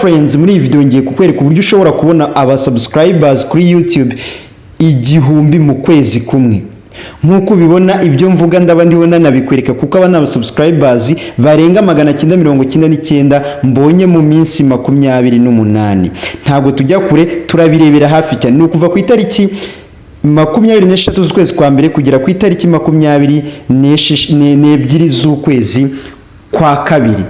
friends, muri iyi video ngiye kukwereka uburyo ushobora kubona aba subscribers kuri YouTube 1000 mu kwezi kumwe. Nkuko ubibona ibyo mvuga ndaba ndibona nabikwereka kuko aba n'aba subscribers barenga 999 mbonye mu minsi 28. Ntago tujya kure, turabirebera hafi cyane. Ni ukuva ku itariki 23 z'ukwezi kwa mbere kugera ku itariki 22 z'ukwezi kwa kabiri.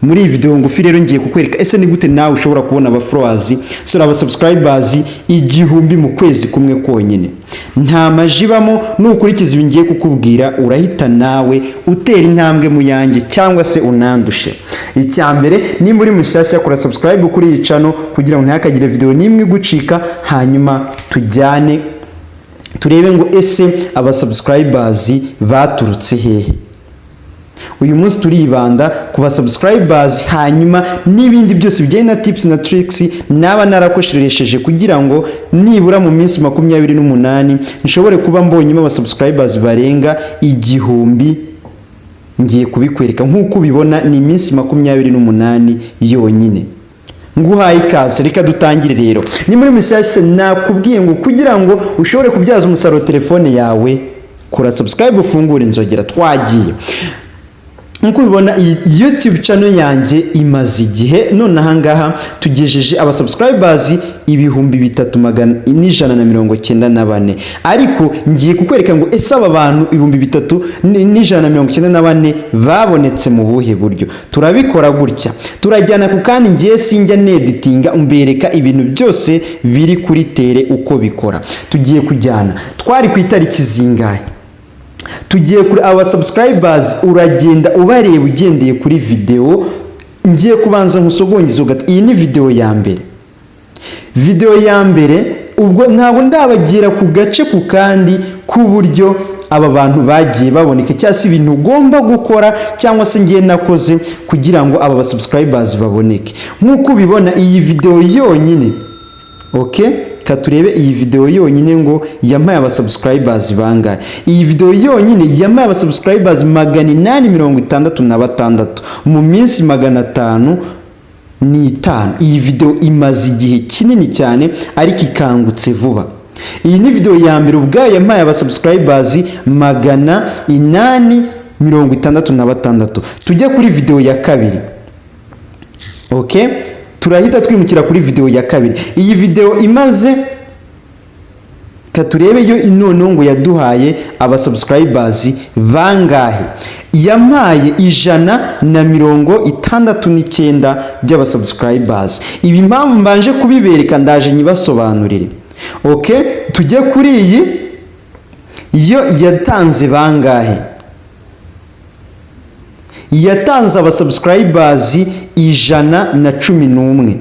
Muri video ngufi rero ngiye kukwereka ese ni gute nawe ushobora kubona aba followers, aba subscribers 1000 mu kwezi kumwe konyine. Nta majibamo, nukurikiza ibi ngiye kukubwira urahita nawe utera intambwe mu yanjye cyangwa se unandushe. Icyambere ni muri mushyashya kora subscribe kuri iyi channel kugira ngo ntihakagire video nimwe gucika, hanyuma tujyane turebe ngo ese aba subscribers baturutse hehe. Uyu munsi turibanda ku ba subscribers, hanyuma n'ibindi byose bijyanye na tips na tricks naba narakosheresheje kugira ngo nibura mu minsi 28 nshobore kuba mbonyemo aba subscribers barenga 1000. Ngiye kubikwereka nkuko ubibona ni minsi 28 yonyine. Nguhaye ikaze, reka dutangire rero. Ni muri message nakubwiye ngo kugira ngo ushobore kubyaza umusaruro telefone yawe, kora subscribe ufungura inzogera. Twagiye. Nkuko ubibona YouTube channel yanjye imaze igihe, none ahangaha tugejeje aba subscribers 3194. Ariko ngiye kukwereka ngo ese aba bantu 3194 babonetse mu buhe buryo. Turabikora gutya, turajyana ku kandi ngiye sinjya neditinga umbereka ibintu byose biri kuri tere uko bikora. Tugiye kujyana, twari ku itariki zingahe? Tugiye kuri aba subscribers, uragenda ubareba ugendeye kuri video. Ngiye kubanza nkusogongeza gato. Iyi ni video ya mbere. Video ya mbere ubwo ntabwo ndabagira ku gace ku kandi kuburyo aba bantu bagiye baboneka cyangwa ibintu ugomba gukora cyangwa se ngiye nakoze kugira ngo aba subscribers baboneke. Nkuko ubibona iyi video yonyine, okay, turebe iyi video yonyine ngo yampaye aba subscribers bangahe. Iyi video yonyine yampaye aba subscribers 866 mu minsi 505. Iyi video imaze igihe kinini cyane ariko ikangutse vuba. Iyi ni video ya mbere ubwayo yampaye aba subscribers 866. Tujye kuri video ya kabiri. Okay, turahita twimukira kuri video ya kabiri. Iyi video imaze katurebe yo inono ngo yaduhaye aba subscribers bangahe. Yamaye 169 by'aba subscribers. Ibi impamvu mbanje kubibereka ndaje nyibasobanurire. Okay, tujye kuri iyi yo yatanze bangahe. Yatanze aba subscribers 111.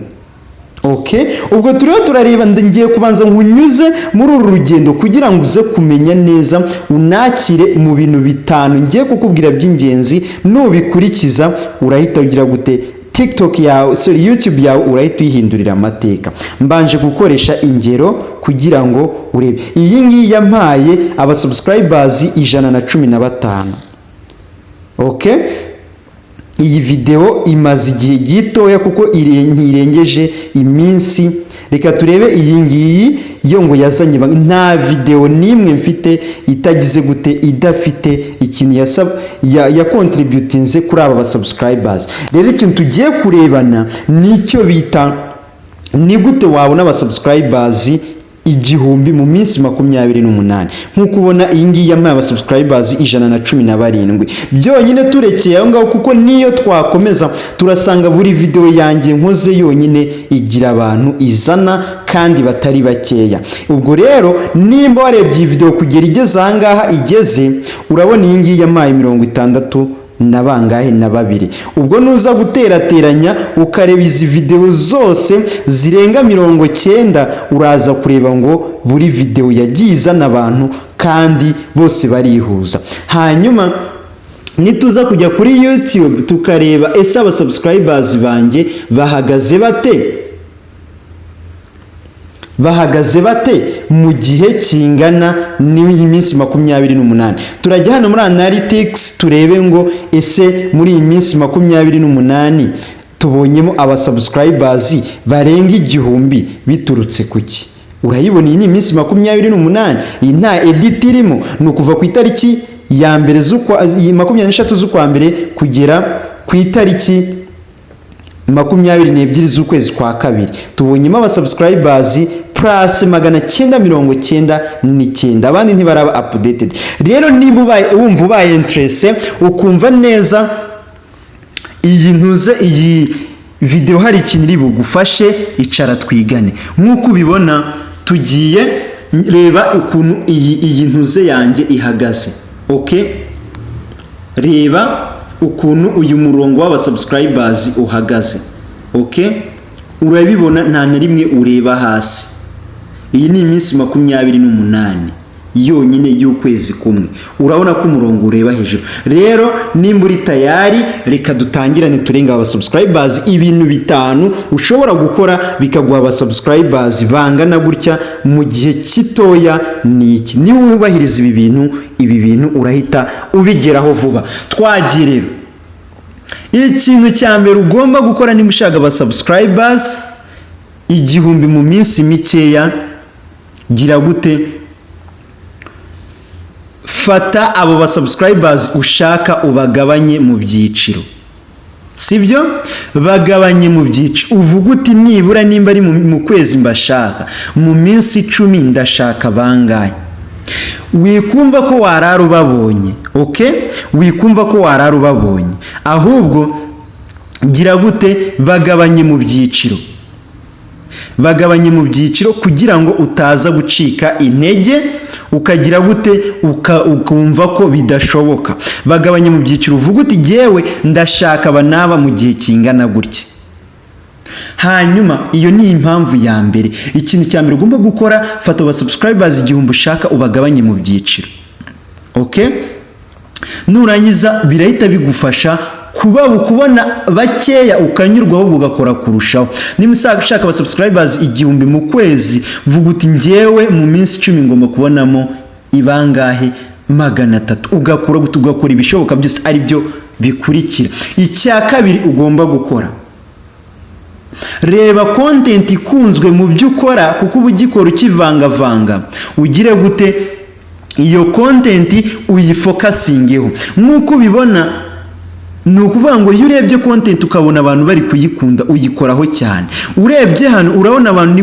Okay, ubwo turareba ngiye kubanza nkunyuze muri uru rugendo kugira ngo uze kumenya neza unakire mu bintu bitanu ngiye kukubwira by'ingenzi. Nubikurikiza urahita ugira gute TikTok yawe, YouTube yawe urahita uyihindurira amateka. Mbanje gukoresha ingero kugira ngo urebe. Iyi ngiyi yampaye aba subscribers 115. Okay, iyi video imaze igihe gitoya kuko ntirengeje iminsi. Reka turebe iyi ngiyi yo ngo yazanye nta video nimwe mfite itagize gute idafite ikintu ya contributinze kuri aba subscribers. Rero ikintu tugiye kurebana nicyo bita ni gute wabona aba subscribers 1000 mu minsi 28. Nkuko ubona iyi ngiyi yampaye aba subscribers 117 byonyine. Turekeye aho ngaho kuko niyo twakomeza turasanga buri video yanjye nkoze yonyine igira abantu izana kandi batari bakeya. Ubwo rero nimba warebye video kugera igeze ahangaha igeze, urabona iyi ngiyi yampaye 60 na bangahe na babiri. Ubwo nuza guterateranya ukareba izi video zose zirenga 90, uraza kureba ngo buri video yagiye izana abantu kandi bose barihuza. Hanyuma nituza kujya kuri YouTube tukareba ese aba subscribers banjye bahagaze bate mu gihe kingana n'iminsi 28. Turajya hano muri analytics turebe ngo ese muri iyi minsi 28 tubonyemo abasubscribers barenga 1000 biturutse kuki? Urayibona iyi ni iminsi 28, iyi nta edit irimo, ni ukuva ku itariki ya mbere 23 z'ukwa mbere kugera ku itariki 22 z'ukwezi kwa kabiri. Tubonyemo abasubscribers plus 999, abandi ntibaraba updated. Rero niba wumva ubaye interest ukumva neza iyi video hari ikintu iri bugufashe, icara twigane. Nkuko ubibona tugiye reba ukuntu iyi ntuze yanjye ihagaze. Okay, reba ukuntu uyu murongo w'abasubscribers uhagaze. Okay, urabibona nta na rimwe ureba hasi. Iyi ni iminsi 28 yonyine y'ukwezi kumwe. Urabona ko umurongo ureba hejuru. Rero nimba uri tayari, reka dutangirane turenga abasubscribers ibintu 5 ushobora gukora bikaguha abasubscribers bangana gutya mu gihe kitoya. Niki ni wubahiriza ibi bintu urahita ubigeraho vuba. Twagirira ikintu cya mbere ugomba gukora niba ushaka abasubscribers 1000 mu minsi mikeya. Gira gute? Fata abo basubscribers ushaka ubagabanye mu byiciro, sibyo? Bagabanye mu byiciro. Uvuga uti nibura nimba ari mu kwezi mbashaka, mu minsi 10 ndashaka bangahe. Wikumva ko warara ubabonye. Okay, wikumva ko warara ubabonye, ahubwo gira gute? Bagabanye mu byiciro. Bagabanye mu byiciro kugira ngo utaza gucika intege, ukagira gute? Ukumva ko bidashoboka. Bagabanye mu byiciro. Uvuga uti jewe ndashaka banaba mu gihe kingana gutya. Hanyuma iyo ni impamvu ya mbere. Ikintu cya mbere ugomba gukora, fata abasubscribers 1000 ushaka ubagabanye mu byiciro. Okay, nurangiza birahita bigufasha kubona bakeya ukanyurwaho ugakora kurushaho. Niba ushaka abasubscribers 1000 mu kwezi, vuga uti ngewe mu minsi 10 ngomba kubonamo ibangahe 300. Ugakora ibishoboka byose, ari byo bikurikira. Icya kabiri ugomba gukora, reba content ikunzwe mu byo ukora, kuko ubugikora ukivangavanga. Ugire gute? Iyo content uyifokasingeho. Nkuko ubibona, ni ukuvuga ngo iyo urebye content ukabona abantu bari kuyikunda, uyikoraho cyane. Urebye hano urabona abantu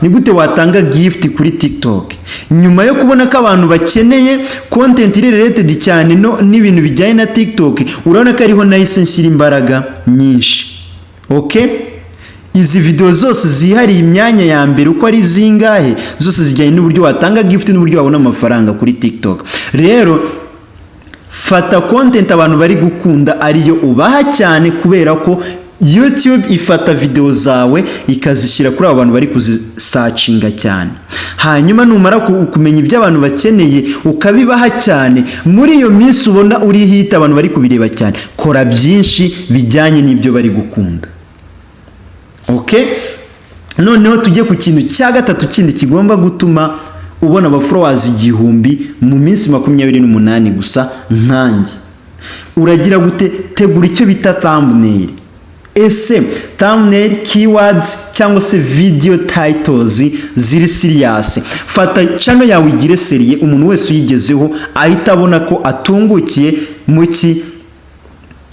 ni gute watanga gift kuri TikTok. Nyuma yo kubona ko abantu bakeneye content related cyane n'ibintu bijyanye na TikTok, urabona ko ariho nahise nshyira imbaraga nyinshi. Okay, izi video zose zihariye imyanya ya mbere uko ari zingahe, zose zijyanye n'uburyo watanga gift n'uburyo wabona amafaranga kuri TikTok. Rero fata content abantu bari gukunda ariyo ubaha cyane, kubera ko YouTube ifata video zawe ikazishyira kuri abo bantu bari kuzisearchinga cyane. Hanyuma numara kumenya ibyo abantu bakeneye ukabibaha cyane, muri iyo minsi ubona uri hita abantu bari kubireba cyane, kora byinshi bijyanye n'ibyo bari gukunda. Okay, noneho tujye ku kintu cya gatatu kindi kigomba gutuma ubona followers 1000 mu minsi 28 gusa nkanjye. Uragira gute? Tegura icyo bita thumbnail. Ese thumbnail, keywords cyangwa se video titles ziri serious. Fata channel yawe igire seriye, umuntu wese uyigezeho ahita abona ko atungukiye muki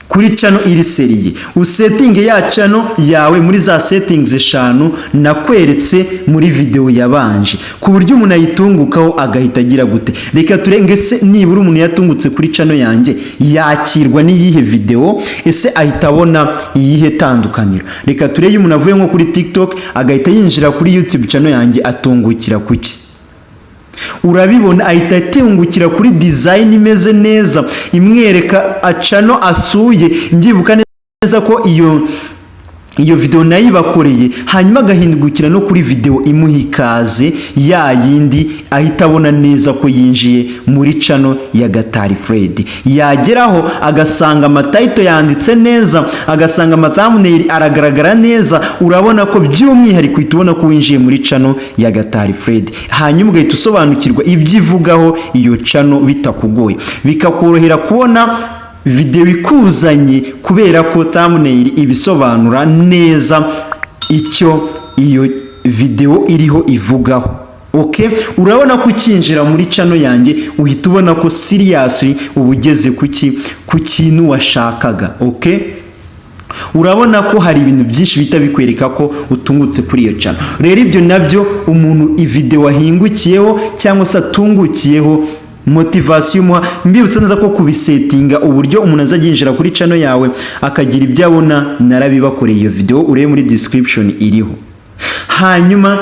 kuri channel iri seriye. Usetting ya channel yawe muri za settings 5 nakweretse muri video yabanje, ku buryo umuntu ayitungukaho agahita agira gute? Reka turenge se nibura umuntu yatungutse kuri channel yanjye yakirwa n'iyihe video, ese ahita abona iyihe tandukaniro. Reka tureye umuntu avuye nko kuri TikTok agahita yinjira kuri YouTube channel yanjye atungukira kuki? Urabibona ahita atungukira kuri design imeze neza, imwereka channel asuye. Mbyibuka neza ko iyo video nayibakoreye, hanyuma agahindukira no kuri video imuhikaze ya yindi, ahita abona neza ko yinjiye muri channel ya Gatari Fred. Yageraho agasanga amatitle yanditse neza, agasanga thumbnail aragaragara neza, urabona ko by'umwihariko itubona ko winjiye muri channel ya Gatari Fred. Hanyuma ugahita usobanukirwa ibyivugaho iyo channel bitakugoye, bikakorohera kubona video ikuzanye kubera ko thumbnail ibisobanura neza icyo iyo video iriho ivugaho. Okay, urabona ko ukinjira muri channel yanjye uhita ubona ko seriously ubugeze ku kintu washakaga. Okay, urabona ko hari ibintu byinshi bita bikwereka ko utungutse kuri iyo channel. Rero ibyo nabyo umuntu video wahingukiyeho cyangwa se atungukiyeho motivation muha, mbibutsa neza ko kubisetinga uburyo umuntu azaginjira kuri channel yawe akagira ibyo abona, narabibakoreye iyo video urebe muri description iriho. Hanyuma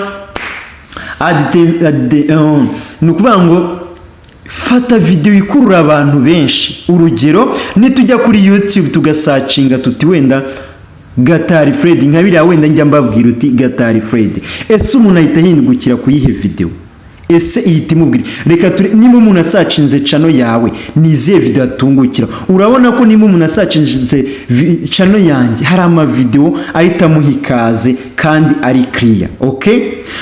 nukuvuga ngo fata video ikurura abantu benshi. Urugero, nitujya kuri YouTube tugasacinga tuti wenda Gatari Fred, nkabira wenda njya mbabwira uti Gatari Fred, ese umuntu ahita hindukira kuyihe video? Ese ihita imubwira reka niba umuntu asacinze channel yawe nizihe video atungukira? Urabona ko niba umuntu asacinze channel yanjye hari ama video ahita muhikaze kandi ari clear. Okay,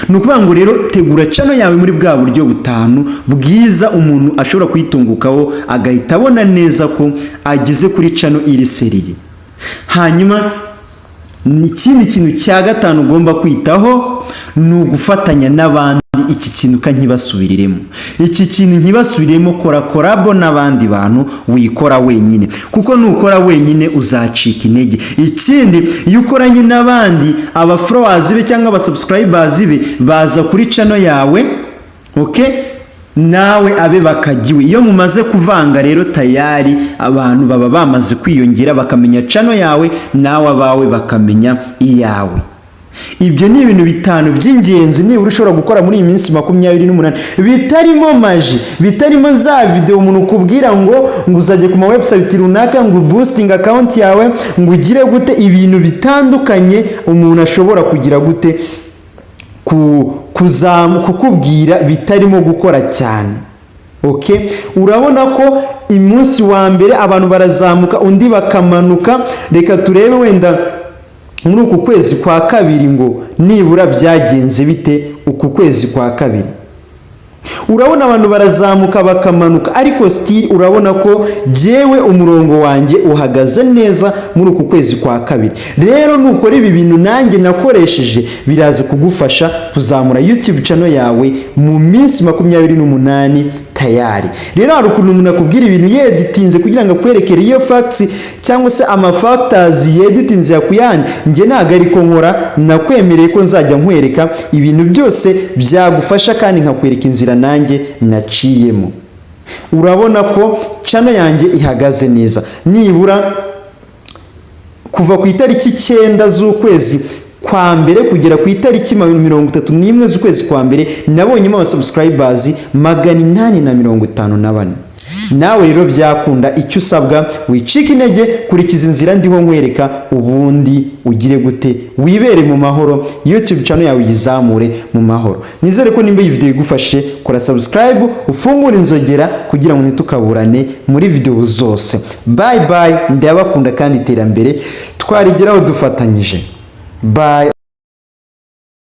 nukuvuga ngo rero tegura channel yawe muri bwa buryo butanu bwiza umuntu ashobora kuyitungukaho agahita abona neza ko ageze kuri channel iri seriye. Hanyuma n'ikindi kintu cya gatanu ugomba kwitaho ni ugufatanya n'abandi. Iki kintu kankibasubiriremo, iki kintu nkibasubiriremo, kora collabo n'abandi bantu, wikora wenyine, kuko nukora wenyine uzacika intege. Ikindi iyo ukoranye n'abandi, aba followers be cyangwa aba subscribers be baza kuri channel yawe, okay, nawe abe bakagiwe. Iyo mumaze kuvanga rero tayari abantu baba bamaze kwiyongera bakamenya channel yawe, nawe abawe bakamenya iyawe. Ibyo ni ibintu bitanu by'ingenzi niba ushobora gukora muri iyi minsi 28 bitarimo maji, bitarimo za video umuntu kubwira ngo uzajye ku ma website runaka ngo boosting account yawe ngo ugire gute, ibintu bitandukanye umuntu ashobora kugira gute kukubwira bitarimo gukora cyane. Okay, urabona ko imunsi wa mbere abantu barazamuka undi bakamanuka. Reka turebe wenda muri uku kwezi kwa kabiri ngo nibura byagenze bite uku kwezi kwa kabiri. Urabona abantu barazamuka bakamanuka, ariko still urabona ko jewe umurongo wanjye uhagaze neza muri uku kwezi kwa kabiri. Rero nukora ibi bintu nanjye nakoresheje biraza kugufasha kuzamura YouTube channel yawe mu minsi 28 tayari. Rero hari ukuntu umuntu akubwira ibintu yeditinze kugira ngo akwerekere iyo facts cyangwa se ama factors yeditinze yakuyanye. Nge naga ariko nkora, nakwemereye ko nzajya nkwereka ibintu byose byagufasha kandi nkakwereka inzira nanjye naciyemo. Urabona ko channel yanjye ihagaze neza. Nibura kuva ku itariki 9 z'ukwezi kwa mbere kugera ku itariki 31 z'ukwezi kwa mbere nabonyemo aba subscribers 854. Nawe rero byakunda, icyo usabwa wicika intege, kurikiza inzira ndiho nkwereka, ubundi ugire gute wibere mu mahoro, YouTube channel yawe yizamure mu mahoro. Nizere ko nimba iyi video igufashe, kora subscribe, ufungure inzogera kugira ngo ntitukaburane muri video zose. Bye bye, ndabakunda kandi iterambere twarigeraho dufatanyije. Bye.